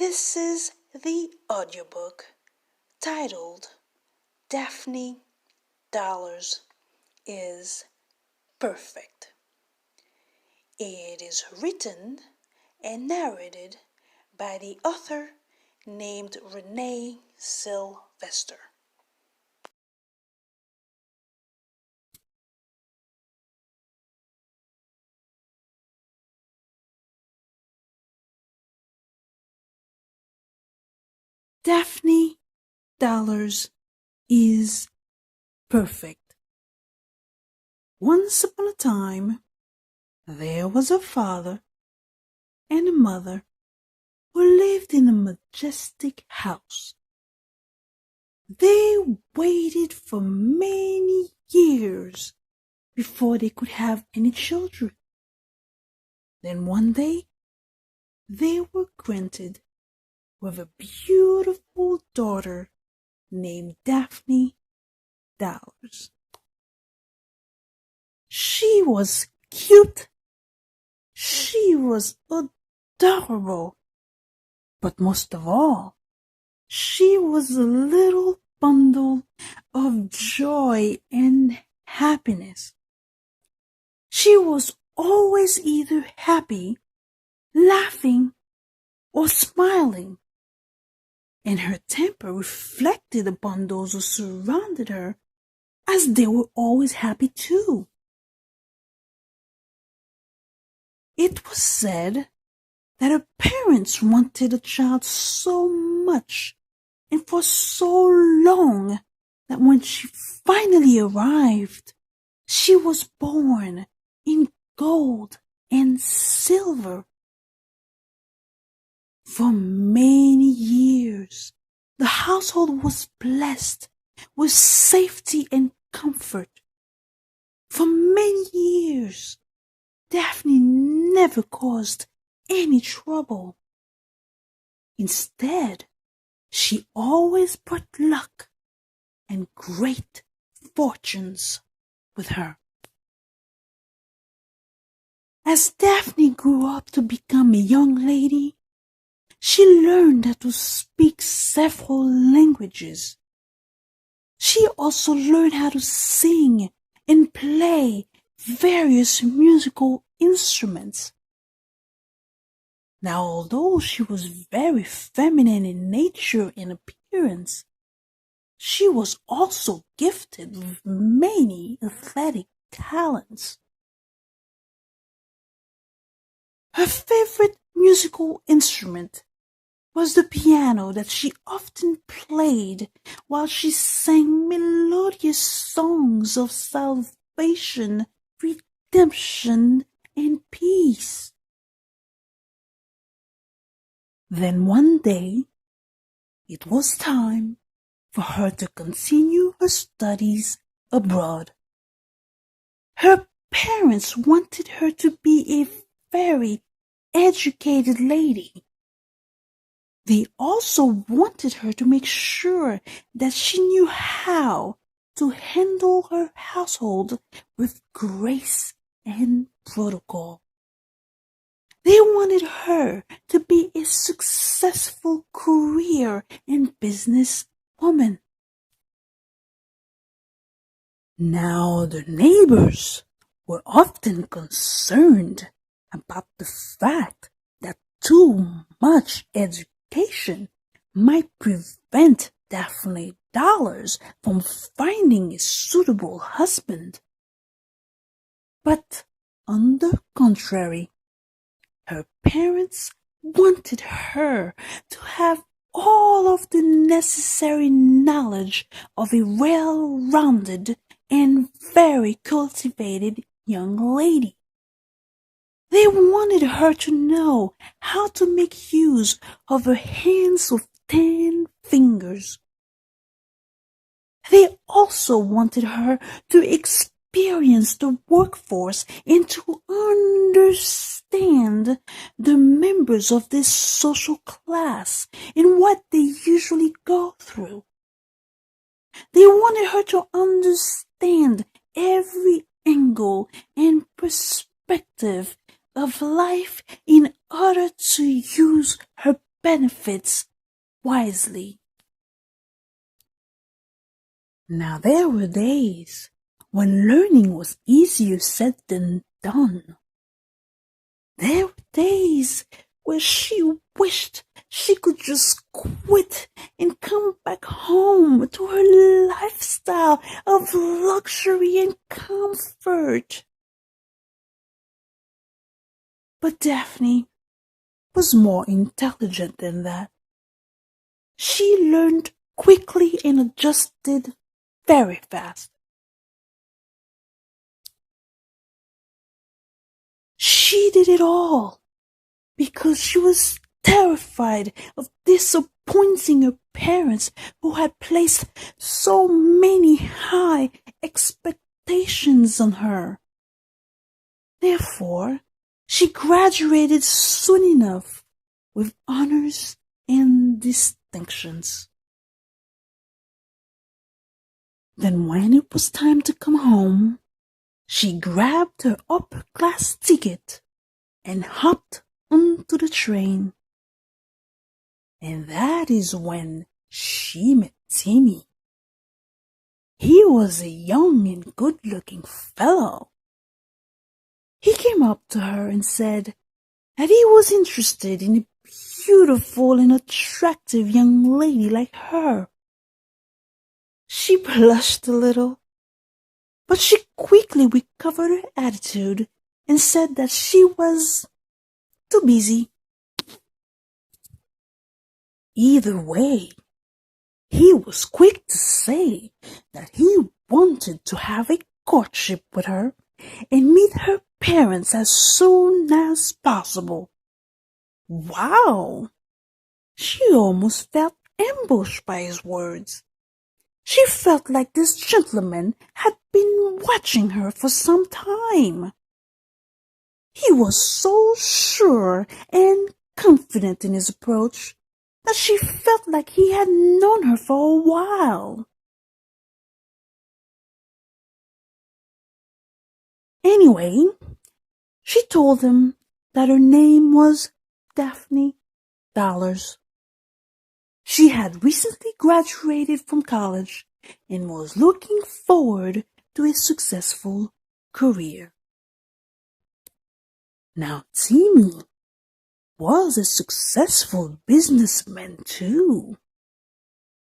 This is the audiobook titled Daphney Dollars is Perfect. It is written and narrated by the author named Renee Sylvester. Daphney Dollars is perfect. Once upon a time, there was a father and a mother who lived in a majestic house. They waited for many years before they could have any children. Then one day, they were granted with a beautiful daughter named Daphney Dollars. She was cute. She was adorable. But most of all, she was a little bundle of joy and happiness. She was always either happy, laughing, or smiling, and her temper reflected upon those who surrounded her, as they were always happy too. It was said that her parents wanted a child so much and for so long that when she finally arrived, she was born in gold and silver. For many years, the household was blessed with safety and comfort. For many years, Daphney never caused any trouble. Instead, she always brought luck and great fortunes with her. As Daphney grew up to become a young lady, she learned how to speak several languages. She also learned how to sing and play various musical instruments. Now, although she was very feminine in nature and appearance, she was also gifted with many athletic talents. Her favorite musical instrument was the piano that she often played while she sang melodious songs of salvation, redemption, and peace. Then one day, it was time for her to continue her studies abroad. Her parents wanted her to be a very educated lady. They also wanted her to make sure that she knew how to handle her household with grace and protocol. They wanted her to be a successful career and business woman. Now, the neighbors were often concerned about the fact that too much education might prevent Daphney Dollars from finding a suitable husband. But on the contrary, her parents wanted her to have all of the necessary knowledge of a well-rounded and very cultivated young lady. They wanted her to know how to make use of her hands with 10 fingers. They also wanted her to experience the workforce and to understand the members of this social class and what they usually go through. They wanted her to understand every angle and perspective of life in order to use her benefits wisely. Now there were days when learning was easier said than done. There were days where she wished she could just quit and come back home to her lifestyle of luxury and comfort. But Daphney was more intelligent than that. She learned quickly and adjusted very fast. She did it all because she was terrified of disappointing her parents who had placed so many high expectations on her. Therefore, she graduated soon enough with honors and distinctions. Then when it was time to come home, she grabbed her upper-class ticket and hopped onto the train. And that is when she met Timmy. He was a young and good-looking fellow. He came up to her and said that he was interested in a beautiful and attractive young lady like her. She blushed a little, but she quickly recovered her attitude and said that she was too busy. Either way, he was quick to say that he wanted to have a courtship with her and meet her parents as soon as possible. Wow! She almost felt ambushed by his words. She felt like this gentleman had been watching her for some time. He was so sure and confident in his approach that she felt like he had known her for a while. Anyway, she told him that her name was Daphney Dollars. She had recently graduated from college and was looking forward to a successful career. Now Timmy was a successful businessman too.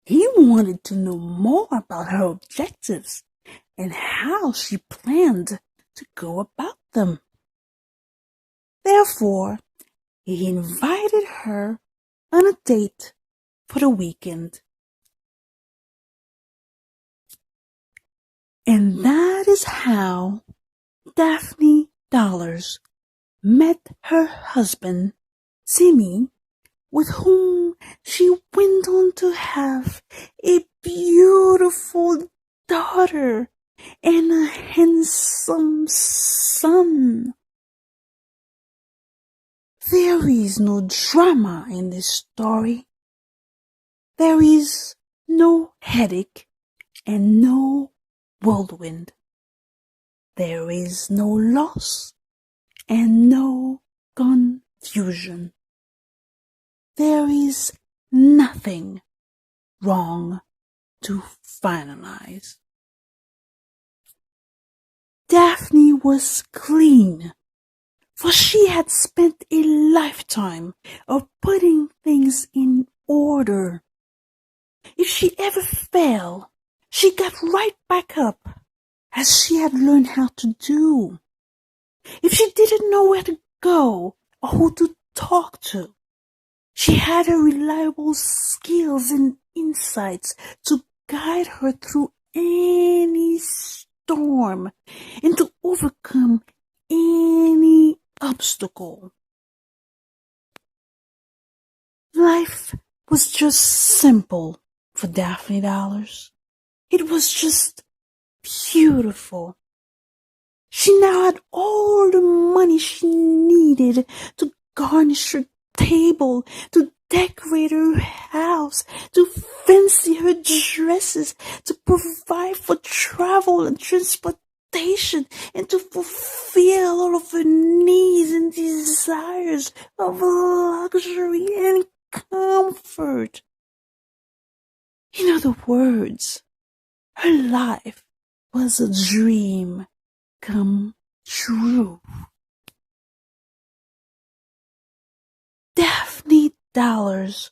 He wanted to know more about her objectives and how she planned to go about them. Therefore, he invited her on a date for the weekend. And that is how Daphney Dollars met her husband, Timmy, with whom she went on to have a beautiful daughter and a handsome son. There is no drama in this story. There is no headache and no whirlwind. There is no loss and no confusion. There is nothing wrong to finalize. Daphney was clean, for she had spent a lifetime of putting things in order. If she ever fell, she got right back up, as she had learned how to do. If she didn't know where to go or who to talk to, she had her reliable skills and insights to guide her through any storm and to overcome any obstacle. Life was just simple for Daphney Dollars. It was just beautiful. She now had all the money she needed to garnish her table, to decorate her house, to fancy her dresses, to provide for travel and transportation, and to fulfill all of her needs and desires of luxury and comfort. In other words, her life was a dream come true. Daphne Dollars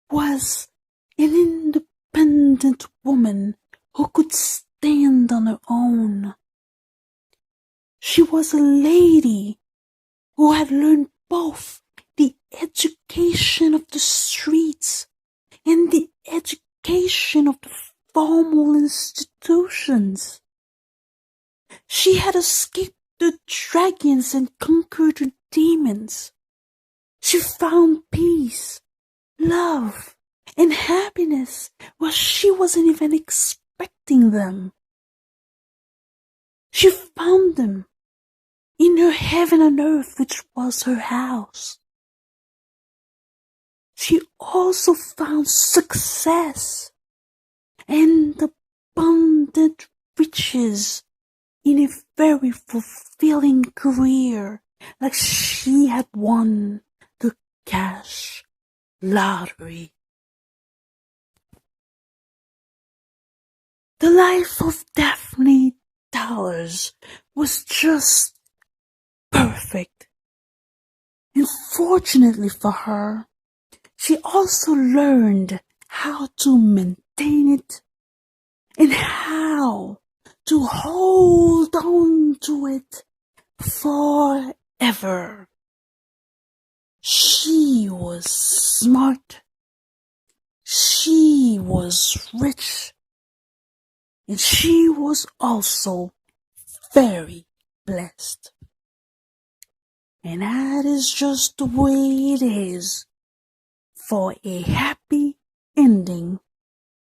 was an independent woman who could stand on her own. She was a lady who had learned both the education of the streets and the education of the formal institutions. She had escaped the dragons and conquered the demons. She found peace, love, and happiness where she wasn't even expecting them. She found them in her heaven on earth, which was her house. She also found success and abundant riches in a very fulfilling career, like she had won the cash lottery. The life of Daphne Dollars was just perfect. And fortunately for her, she also learned how to maintain it and how to hold on to it forever. She was smart, she was rich, and she was also very blessed. And that is just the way it is for a happy ending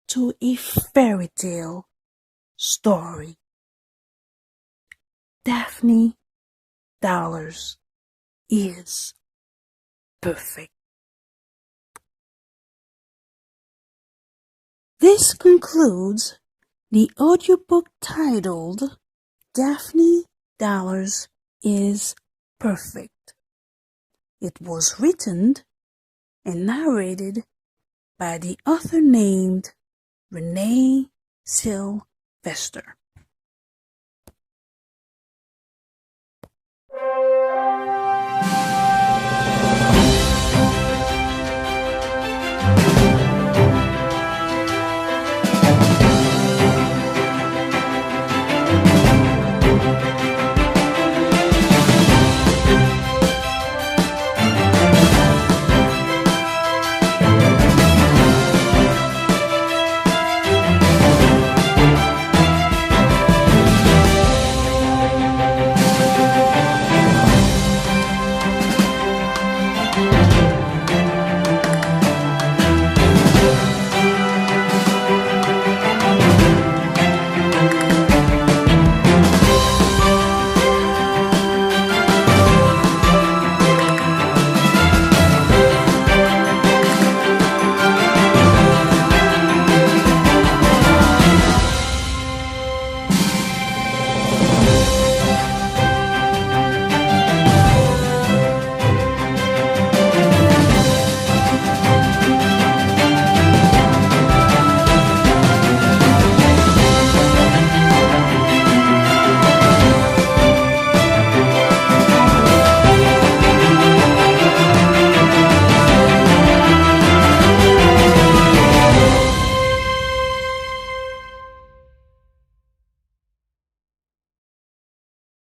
to a fairy tale story. Daphne Dollars is perfect. This concludes the audiobook titled Daphne Dollars is Perfect. It was written and narrated by the author named Renee Sylvester.